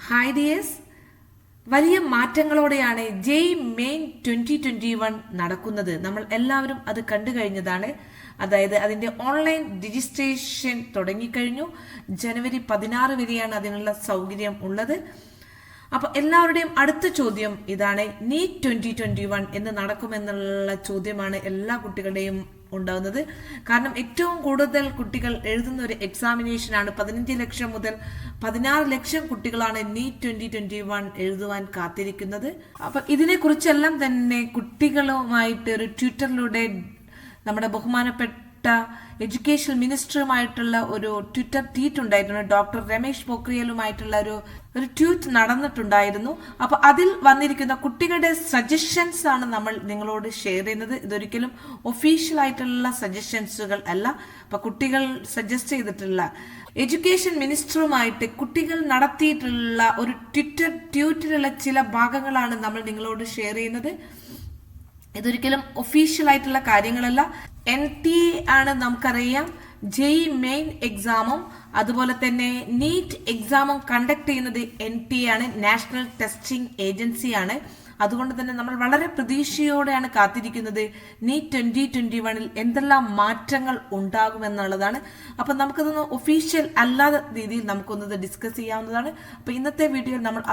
Hi dears, വലിയ മാറ്റങ്ങളോടെയാണ് ജെയ് main 2021 നടക്കുന്നത്. നമ്മൾ എല്ലാവരും അത് കണ്ടു കഴിഞ്ഞതാണ്. അതായത് അതിന്റെ ഓൺലൈൻ രജിസ്ട്രേഷൻ തുടങ്ങിക്കഴിഞ്ഞു. ജനുവരി 16 വരെയാണ് അതിനുള്ള സൗകര്യം ഉള്ളത്. അപ്പൊ എല്ലാവരുടെയും അടുത്ത ചോദ്യം ഇതാണ്, നീറ്റ് 2021 എന്ന് നടക്കുമെന്നുള്ള ചോദ്യമാണ് എല്ലാ കുട്ടികളുടെയും ഉണ്ടാകുന്നത്. കാരണം ഏറ്റവും കൂടുതൽ കുട്ടികൾ എഴുതുന്ന ഒരു എക്സാമിനേഷനാണ്. 15 ലക്ഷം മുതൽ 16 ലക്ഷം കുട്ടികളാണ് നീറ്റ് 2021 എഴുതുവാൻ കാത്തിരിക്കുന്നത്. അപ്പൊ ഇതിനെ കുറിച്ചെല്ലാം തന്നെ കുട്ടികളുമായിട്ട് ഒരു ട്വിറ്ററിലൂടെ നമ്മുടെ ബഹുമാനപ്പെട്ട എഡ്യൂക്കേഷൻ മിനിസ്റ്ററുമായിട്ടുള്ള ഒരു ട്വിറ്റർ ട്വീറ്റ് ഉണ്ടായിരുന്നു. ഡോക്ടർ രമേശ് പൊക്രിയലുമായിട്ടുള്ള ഒരു ട്വീറ്റ് നടന്നിട്ടുണ്ടായിരുന്നു. അപ്പൊ അതിൽ വന്നിരിക്കുന്ന കുട്ടികളുടെ സജഷൻസ് ആണ് നമ്മൾ നിങ്ങളോട് ഷെയർ ചെയ്യുന്നത്. ഇതൊരിക്കലും ഒഫീഷ്യൽ ആയിട്ടുള്ള സജഷൻസുകൾ അല്ല. അപ്പൊ കുട്ടികൾ സജസ്റ്റ് ചെയ്തിട്ടുള്ള എഡ്യൂക്കേഷൻ മിനിസ്റ്ററുമായിട്ട് കുട്ടികൾ നടത്തിയിട്ടുള്ള ഒരു ട്വീറ്റിലുള്ള ചില ഭാഗങ്ങളാണ് നമ്മൾ നിങ്ങളോട് ഷെയർ ചെയ്യുന്നത്. ഇതൊരിക്കലും ഒഫീഷ്യൽ ആയിട്ടുള്ള കാര്യങ്ങളല്ല. NTA ആണ് നമുക്കറിയാം. ജെയ് മെയിൻ എക്സാമും അതുപോലെ തന്നെ നീറ്റ് എക്സാമും കണ്ടക്ട് ചെയ്യുന്നത് NTA ആണ്, നാഷണൽ ടെസ്റ്റിംഗ് ഏജൻസി ആണ്. അതുകൊണ്ട് തന്നെ നമ്മൾ വളരെ പ്രതീക്ഷയോടെയാണ് കാത്തിരിക്കുന്നത് നീറ്റ് 2021 എന്തെല്ലാം മാറ്റങ്ങൾ ഉണ്ടാകുമെന്നുള്ളതാണ്. അപ്പൊ നമുക്കതൊന്ന് ഒഫീഷ്യൽ അല്ലാത്ത രീതിയിൽ നമുക്കൊന്നത് ഡിസ്കസ് ചെയ്യാവുന്നതാണ്. അപ്പൊ ഇന്നത്തെ വീഡിയോയിൽ നമ്മൾ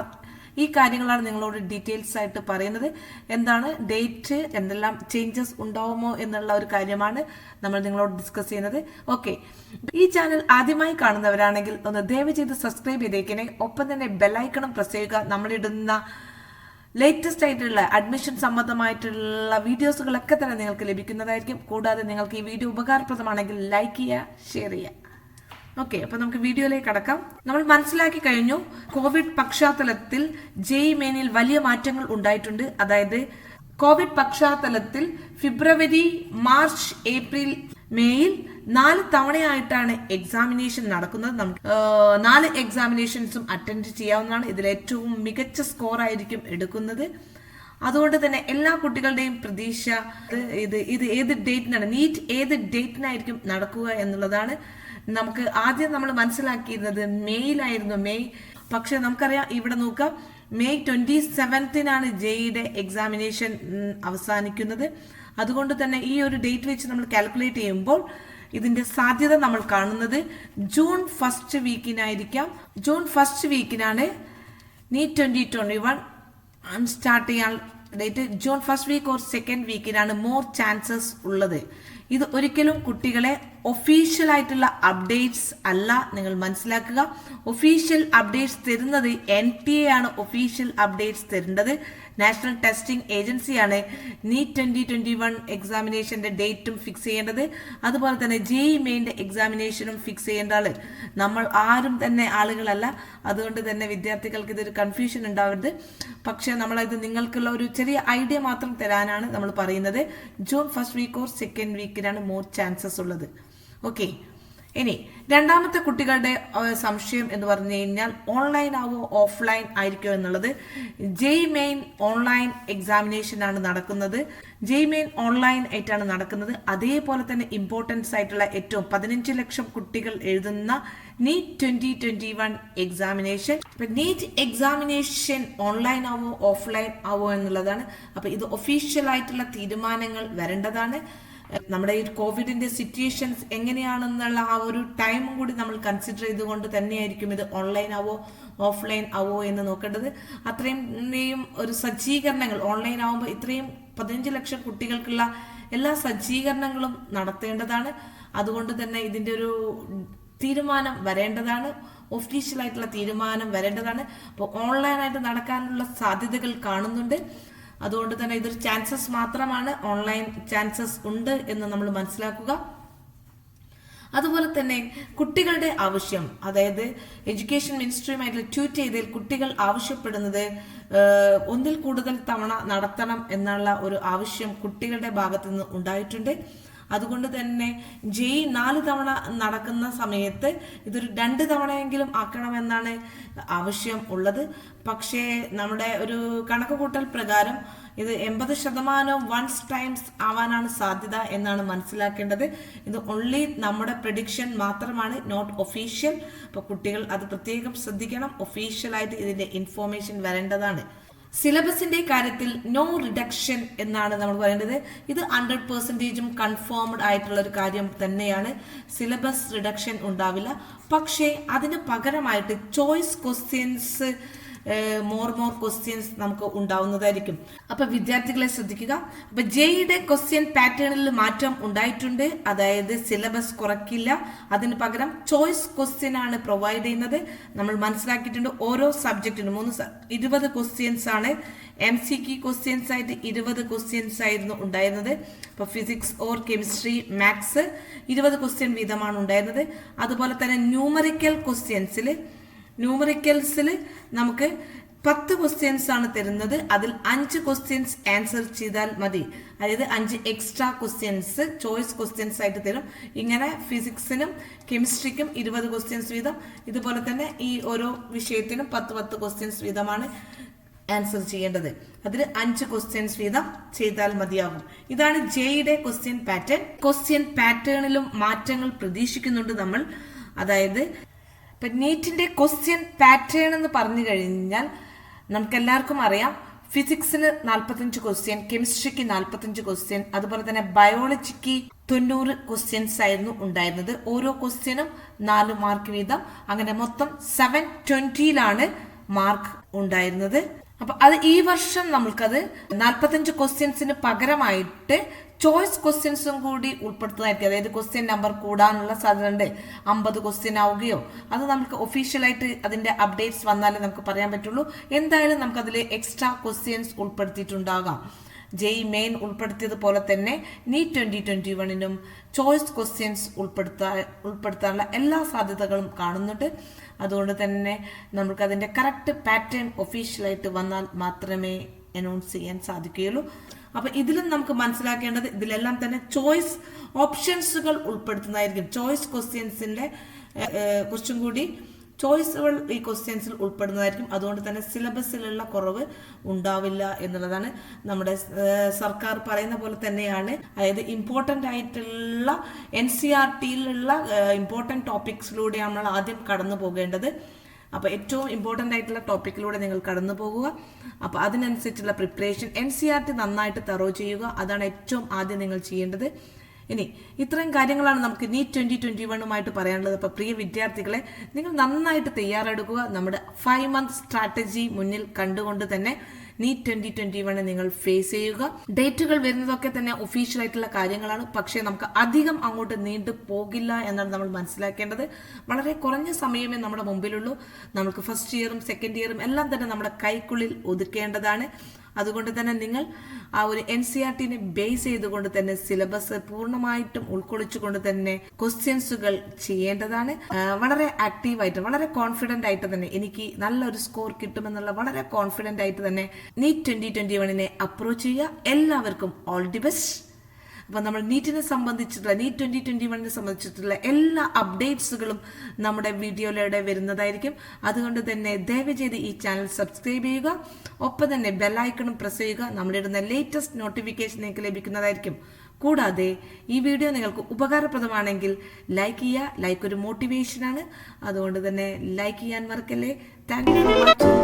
ഈ കാര്യങ്ങളാണ് നിങ്ങളോട് ഡീറ്റെയിൽസ് ആയിട്ട് പറയുന്നത്. എന്താണ് ഡേറ്റ്, എന്തെല്ലാം ചേഞ്ചസ് ഉണ്ടാവുമോ എന്നുള്ള ഒരു കാര്യമാണ് നമ്മൾ നിങ്ങളോട് ഡിസ്കസ് ചെയ്യുന്നത്. ഓക്കെ, ഈ ചാനൽ ആദ്യമായി കാണുന്നവരാണെങ്കിൽ ഒന്ന് ദയവ് ചെയ്ത് സബ്സ്ക്രൈബ് ചെയ്തേക്കണേ. ഒപ്പം തന്നെ ബെല്ലൈക്കണും പ്രസ് ചെയ്യുക. നമ്മളിടുന്ന ലേറ്റസ്റ്റ് ആയിട്ടുള്ള അഡ്മിഷൻ സംബന്ധമായിട്ടുള്ള വീഡിയോസുകളൊക്കെ തന്നെ നിങ്ങൾക്ക് ലഭിക്കുന്നതായിരിക്കും. കൂടാതെ നിങ്ങൾക്ക് ഈ വീഡിയോ ഉപകാരപ്രദമാണെങ്കിൽ ലൈക്ക് ചെയ്യുക, ഷെയർ ചെയ്യുക. ഓക്കെ, അപ്പൊ നമുക്ക് വീഡിയോയിലേക്ക് കടക്കാം. നമ്മൾ മനസ്സിലാക്കി കഴിഞ്ഞു, കോവിഡ് പശ്ചാത്തലത്തിൽ ജെയ് മെയിനിൽ വലിയ മാറ്റങ്ങൾ ഉണ്ടായിട്ടുണ്ട്. അതായത് കോവിഡ് പശ്ചാത്തലത്തിൽ ഫെബ്രുവരി, മാർച്ച്, ഏപ്രിൽ, മേയിൽ 4 തവണയായിട്ടാണ് എക്സാമിനേഷൻ നടക്കുന്നത്. നമുക്ക് 4 എക്സാമിനേഷൻസും അറ്റൻഡ് ചെയ്യാവുന്നതാണ്. ഇതിൽ ഏറ്റവും മികച്ച സ്കോർ ആയിരിക്കും എടുക്കുന്നത്. അതുകൊണ്ട് തന്നെ എല്ലാ കുട്ടികളുടെയും പ്രതീക്ഷ ഇത് ഏത് ഡേറ്റിനാണ്, നീറ്റ് ഏത് ഡേറ്റിനായിരിക്കും നടക്കുക എന്നുള്ളതാണ്. നമുക്ക് ആദ്യം നമ്മൾ മനസ്സിലാക്കിയിരുന്നത് മെയ്യിലായിരുന്നു. പക്ഷെ നമുക്കറിയാം, ഇവിടെ നോക്കാം, മെയ് 27 ജെയുടെ എക്സാമിനേഷൻ അവസാനിക്കുന്നത്. അതുകൊണ്ട് തന്നെ ഈ ഒരു ഡേറ്റ് വെച്ച് നമ്മൾ കാൽക്കുലേറ്റ് ചെയ്യുമ്പോൾ ഇതിന്റെ സാധ്യത നമ്മൾ കാണുന്നത് ജൂൺ 1 വീക്കിനായിരിക്കാം. ജൂൺ 1 വീക്കിനാണ് നീറ്റ് 2021 സ്റ്റാർട്ട് ചെയ്യാൻ date. June 1 week or 2nd വീക്കിനാണ് മോർ ചാൻസസ് ഉള്ളത്. ഇത് ഒരിക്കലും കുട്ടികളെ ഒഫീഷ്യൽ ആയിട്ടുള്ള അപ്ഡേറ്റ്സ് അല്ല, നിങ്ങൾ മനസ്സിലാക്കുക. ഒഫീഷ്യൽ അപ്ഡേറ്റ്സ് തരുന്നത് NTA ആണ്. ഒഫീഷ്യൽ അപ്ഡേറ്റ്സ് തരേണ്ടത് നാഷണൽ ടെസ്റ്റിംഗ് ഏജൻസിയാണ്. നീറ്റ് 2021 എക്സാമിനേഷന്റെ ഡേറ്റും ഫിക്സ് ചെയ്യേണ്ടത്, അതുപോലെ തന്നെ ജെയ് മെയിൻ്റെ എക്സാമിനേഷനും ഫിക്സ് ചെയ്യേണ്ട ആള് നമ്മൾ ആരും തന്നെ ആളുകളല്ല. അതുകൊണ്ട് തന്നെ വിദ്യാർത്ഥികൾക്ക് ഇതൊരു കൺഫ്യൂഷൻ ഉണ്ടാവരുത്. പക്ഷെ നമ്മളത് നിങ്ങൾക്കുള്ള ഒരു ചെറിയ ഐഡിയ മാത്രം തരാനാണ് നമ്മൾ പറയുന്നത്. ജൂൺ 1 വീക്ക് ഓർ 2nd വീക്കിനാണ് മോർ ചാൻസസ് ഉള്ളത്. ഓക്കെ, ഇനി രണ്ടാമത്തെ കുട്ടികളുടെ സംശയം എന്ന് പറഞ്ഞു കഴിഞ്ഞാൽ ഓൺലൈൻ ആവോ ഓഫ്ലൈൻ ആയിരിക്കുമോ എന്നുള്ളത്. ജെയ് മെയിൻ ഓൺലൈൻ എക്സാമിനേഷൻ ആണ് നടക്കുന്നത്. ജെയ് മെയിൻ ഓൺലൈൻ ആയിട്ടാണ് നടക്കുന്നത്. അതേപോലെ തന്നെ ഇമ്പോർട്ടൻസ് ആയിട്ടുള്ള ഏറ്റവും 15 ലക്ഷം കുട്ടികൾ എഴുതുന്ന NEET 2021 examination. NEET examination online ആവോ ഓഫ്ലൈൻ ആവോ എന്നുള്ളതാണ്. അപ്പൊ ഇത് ഒഫീഷ്യൽ ആയിട്ടുള്ള തീരുമാനങ്ങൾ വരേണ്ടതാണ്. നമ്മുടെ ഈ കോവിഡിന്റെ സിറ്റുവേഷൻസ് എങ്ങനെയാണെന്നുള്ള ആ ഒരു ടൈമും കൂടി നമ്മൾ കൺസിഡർ ചെയ്തുകൊണ്ട് തന്നെയായിരിക്കും ഇത് ഓൺലൈൻ ആവോ ഓഫ്ലൈൻ ആവോ എന്ന് നോക്കേണ്ടത്. അത്രയും ഒരു സജ്ജീകരണങ്ങൾ ഓൺലൈൻ ആവുമ്പോൾ ഇത്രയും 15 ലക്ഷം കുട്ടികൾക്കുള്ള എല്ലാ സജ്ജീകരണങ്ങളും നടത്തേണ്ടതാണ്. അതുകൊണ്ട് തന്നെ ഇതിന്റെ ഒരു തീരുമാനം വരേണ്ടതാണ്, ഒഫീഷ്യൽ ആയിട്ടുള്ള തീരുമാനം വരേണ്ടതാണ്. അപ്പോൾ ഓൺലൈനായിട്ട് നടക്കാനുള്ള സാധ്യതകൾ കാണുന്നുണ്ട്. അതുകൊണ്ട് തന്നെ ഇതൊരു ചാൻസസ് മാത്രമാണ്, ഓൺലൈൻ ചാൻസസ് ഉണ്ട് എന്ന് നമ്മൾ മനസ്സിലാക്കുക. അതുപോലെ തന്നെ കുട്ടികളുടെ ആവശ്യം, അതായത് എഡ്യൂക്കേഷൻ മിനിസ്ട്രിയുമായിട്ടുള്ള ട്വീറ്റ് ചെയ്തതിൽ കുട്ടികൾ ആവശ്യപ്പെടുന്നത് 1ൽ കൂടുതൽ തവണ നടത്തണം എന്നുള്ള ഒരു ആവശ്യം കുട്ടികളുടെ ഭാഗത്തു നിന്ന് ഉണ്ടായിട്ടുണ്ട്. അതുകൊണ്ട് തന്നെ ജെയ് 4 തവണ നടക്കുന്ന സമയത്ത് ഇതൊരു 2 തവണയെങ്കിലും ആക്കണമെന്നാണ് ആവശ്യം ഉള്ളത്. പക്ഷേ നമ്മുടെ ഒരു കണക്കുകൂട്ടൽ പ്രകാരം ഇത് 80% വൺസ് ടൈംസ് ആവാനാണ് സാധ്യത എന്നാണ് മനസ്സിലാക്കേണ്ടത്. ഇത് ഓൺലി നമ്മുടെ പ്രെഡിക്ഷൻ മാത്രമാണ്, നോട്ട് ഒഫീഷ്യൽ. അപ്പോൾ കുട്ടികൾ അത് പ്രത്യേകം ശ്രദ്ധിക്കണം. ഒഫീഷ്യലായിട്ട് ഇതിന്റെ ഇൻഫോർമേഷൻ വരേണ്ടതാണ്. സിലബസിന്റെ കാര്യത്തിൽ നോ റിഡക്ഷൻ എന്നാണ് നമ്മൾ പറയേണ്ടത്. ഇത് 100% കൺഫേംഡ് ആയിട്ടുള്ള ഒരു കാര്യം തന്നെയാണ്. സിലബസ് റിഡക്ഷൻ ഉണ്ടാവില്ല. പക്ഷേ അതിന് പകരമായിട്ട് ചോയ്സ് ക്വസ്റ്റ്യൻസ് മോർ ക്വസ്റ്റ്യൻസ് നമുക്ക് ഉണ്ടാവുന്നതായിരിക്കും. അപ്പൊ വിദ്യാർത്ഥികളെ ശ്രദ്ധിക്കുക. അപ്പൊ ജെയുടെ ക്വസ്റ്റ്യൻ പാറ്റേണിൽ മാറ്റം ഉണ്ടായിട്ടുണ്ട്. അതായത് സിലബസ് കുറയ്ക്കില്ല, അതിന് പകരം ചോയ്സ് ക്വസ്റ്റ്യൻ ആണ് പ്രൊവൈഡ് ചെയ്യുന്നത്. നമ്മൾ മനസ്സിലാക്കിയിട്ടുണ്ട് ഓരോ സബ്ജക്റ്റിനും 20 ക്വസ്റ്റ്യൻസ് ആണ്. MCQ ക്വസ്റ്റ്യൻസ് ആയിട്ട് 20 ക്വസ്റ്റ്യൻസ് ആയിരുന്നു ഉണ്ടായിരുന്നത്. ഇപ്പൊ physics or chemistry maths 20 question വീതമാണ് ഉണ്ടായിരുന്നത്. അതുപോലെ തന്നെ ന്യൂമറിക്കൽസിൽ നമുക്ക് 10 ക്വസ്റ്റ്യൻസ് ആണ് തരുന്നത്. അതിൽ 5 ക്വസ്റ്റ്യൻസ് ആൻസർ ചെയ്താൽ മതി. അതായത് 5 എക്സ്ട്രാ ക്വസ്റ്റ്യൻസ് ചോയ്സ് ക്വസ്റ്റ്യൻസ് ആയിട്ട് തരും. ഇങ്ങനെ ഫിസിക്സിനും കെമിസ്ട്രിക്കും 20 ക്വസ്റ്റ്യൻസ് വീതം, ഇതുപോലെ തന്നെ ഈ ഓരോ വിഷയത്തിനും 10 ക്വസ്റ്റ്യൻസ് വീതമാണ് ആൻസർ ചെയ്യേണ്ടത്. അതിൽ 5 ക്വസ്റ്റ്യൻസ് വീതം ചെയ്താൽ മതിയാകും. ഇതാണ് ജെയുടെ ക്വസ്റ്റ്യൻ പാറ്റേൺ. ക്വസ്റ്റ്യൻ പാറ്റേണിലും മാറ്റങ്ങൾ പ്രതീക്ഷിക്കുന്നുണ്ട് നമ്മൾ. അതായത് ഇപ്പൊ നീറ്റിന്റെ ക്വസ്റ്റ്യൻ പാറ്റേൺ എന്ന് പറഞ്ഞു കഴിഞ്ഞാൽ നമുക്ക് എല്ലാവർക്കും അറിയാം, ഫിസിക്സിന് 45 ക്വസ്റ്റ്യൻ, കെമിസ്ട്രിക്ക് 45 ക്വസ്റ്റ്യൻ, അതുപോലെ തന്നെ ബയോളജിക്ക് 90 ക്വസ്റ്റ്യൻസ് ആയിരുന്നു ഉണ്ടായിരുന്നത്. ഓരോ ക്വസ്റ്റ്യനും 4 മാർക്ക് വീതം, അങ്ങനെ മൊത്തം 720 മാർക്ക് ഉണ്ടായിരുന്നത്. അപ്പൊ അത് ഈ വർഷം നമുക്കത് 45 ക്വസ്റ്റ്യൻസിന് പകരമായിട്ട് ചോയ്സ് ക്വസ്റ്റ്യൻസും കൂടി ഉൾപ്പെടുത്തുന്നതായിരിക്കും. അതായത് ക്വസ്റ്റ്യൻ നമ്പർ കൂടാനുള്ള സാധ്യതയുണ്ട്. 50 ക്വസ്റ്റ്യൻ ആവുകയോ, അത് നമുക്ക് ഒഫീഷ്യലായിട്ട് അതിന്റെ അപ്ഡേറ്റ്സ് വന്നാലേ നമുക്ക് പറയാൻ പറ്റുള്ളൂ. എന്തായാലും നമുക്കതിൽ എക്സ്ട്രാ ക്വസ്റ്റ്യൻസ് ഉൾപ്പെടുത്തിയിട്ടുണ്ടാകാം. ജെയ് മെയിൻ ഉൾപ്പെടുത്തിയതുപോലെ തന്നെ നീറ്റ് 2021നും ചോയ്സ് ക്വസ്റ്റ്യൻസ് ഉൾപ്പെടുത്താനുള്ള എല്ലാ സാധ്യതകളും കാണുന്നുണ്ട്. അതുകൊണ്ട് തന്നെ നമുക്ക് അതിന്റെ കറക്റ്റ് പാറ്റേൺ ഒഫീഷ്യലായിട്ട് വന്നാൽ മാത്രമേ അനൗൺസ് ചെയ്യാൻ സാധിക്കുകയുള്ളൂ. അപ്പൊ ഇതിലും നമുക്ക് മനസ്സിലാക്കേണ്ടത് ഇതിലെല്ലാം തന്നെ ചോയ്സ് ഓപ്ഷൻസുകൾ ഉൾപ്പെടുത്തുന്നതായിരിക്കും. ചോയ്സ് ക്വസ്റ്റ്യൻസിന്റെ കുറച്ചും കൂടി ചോയ്സുകൾ ഈ ക്വസ്റ്റ്യൻസിൽ ഉൾപ്പെടുന്നതായിരിക്കും. അതുകൊണ്ട് തന്നെ സിലബസിലുള്ള കുറവ് ഉണ്ടാവില്ല എന്നുള്ളതാണ്. നമ്മുടെ സർക്കാർ പറയുന്ന പോലെ തന്നെയാണ്. അതായത് ഇമ്പോർട്ടൻ്റ് ആയിട്ടുള്ള NCERTയിലുള്ള ഇമ്പോർട്ടൻ്റ് ടോപ്പിക്സിലൂടെയാണ് നമ്മൾ ആദ്യം കടന്നു പോകേണ്ടത്. അപ്പോൾ ഏറ്റവും ഇമ്പോർട്ടൻ്റ് ആയിട്ടുള്ള ടോപ്പിക്കിലൂടെ നിങ്ങൾ കടന്നു പോകുക. അപ്പോൾ അതിനനുസരിച്ചുള്ള പ്രിപ്പറേഷൻ NCERT നന്നായിട്ട് തറോ ചെയ്യുക. അതാണ് ഏറ്റവും ആദ്യം നിങ്ങൾ ചെയ്യേണ്ടത്. ഇനി ഇത്രയും കാര്യങ്ങളാണ് നമുക്ക് നീറ്റ് 2021 പറയാനുള്ളത്. അപ്പോൾ പ്രിയ വിദ്യാർത്ഥികളെ, നിങ്ങൾ നന്നായിട്ട് തയ്യാറെടുക്കുക. നമ്മുടെ 5 മന്ത് സ്ട്രാറ്റജി മുന്നിൽ കണ്ടുകൊണ്ട് തന്നെ നീറ്റ് 2021 നിങ്ങൾ ഫേസ് ചെയ്യുക. ഡേറ്റുകൾ വരുന്നതൊക്കെ തന്നെ ഒഫീഷ്യൽ ആയിട്ടുള്ള കാര്യങ്ങളാണ്. പക്ഷേ നമുക്ക് അധികം അങ്ങോട്ട് നീണ്ടു പോകില്ല എന്നാണ് നമ്മൾ മനസ്സിലാക്കേണ്ടത്. വളരെ കുറഞ്ഞ സമയമേ നമ്മുടെ മുമ്പിലുള്ളൂ. നമുക്ക് ഫസ്റ്റ് ഇയറും സെക്കൻഡ് ഇയറും എല്ലാം തന്നെ നമ്മുടെ കൈക്കുള്ളിൽ ഒതുക്കേണ്ടതാണ്. അതുകൊണ്ട് തന്നെ നിങ്ങൾ ആ ഒരു NCERTനെ ബേസ് ചെയ്തുകൊണ്ട് തന്നെ സിലബസ് പൂർണ്ണമായിട്ടും ഉൾക്കൊള്ളിച്ചുകൊണ്ട് തന്നെ ക്വസ്റ്റ്യൻസുകൾ ചെയ്യേണ്ടതാണ്. വളരെ ആക്റ്റീവായിട്ട്, വളരെ കോൺഫിഡന്റ് ആയിട്ട് തന്നെ എനിക്ക് നല്ലൊരു സ്കോർ കിട്ടുമെന്നുള്ള വളരെ കോൺഫിഡന്റ് ആയിട്ട് തന്നെ നീറ്റ് 2021നെ അപ്രോച്ച് ചെയ്യുക. എല്ലാവർക്കും ഓൾ ദി ബെസ്റ്റ്. അപ്പൊ നമ്മൾ നീറ്റിനെ സംബന്ധിച്ചിട്ടുള്ള നീറ്റ് 2021നെ സംബന്ധിച്ചിട്ടുള്ള എല്ലാ അപ്ഡേറ്റ്സുകളും നമ്മുടെ വീഡിയോയിലൂടെ വരുന്നതായിരിക്കും. അതുകൊണ്ട് തന്നെ ദയവ് ചെയ്ത് ഈ ചാനൽ സബ്സ്ക്രൈബ് ചെയ്യുക. ഒപ്പം തന്നെ ബെല്ലൈക്കണും പ്രസ് ചെയ്യുക. നമ്മളിടുന്ന ലേറ്റസ്റ്റ് നോട്ടിഫിക്കേഷൻ നിങ്ങൾക്ക് ലഭിക്കുന്നതായിരിക്കും. കൂടാതെ ഈ വീഡിയോ നിങ്ങൾക്ക് ഉപകാരപ്രദമാണെങ്കിൽ ലൈക്ക് ചെയ്യുക. ലൈക്ക് ഒരു മോട്ടിവേഷനാണ്. അതുകൊണ്ട് തന്നെ ലൈക്ക് ചെയ്യാൻ മറക്കല്ലേ. Thank you for watching.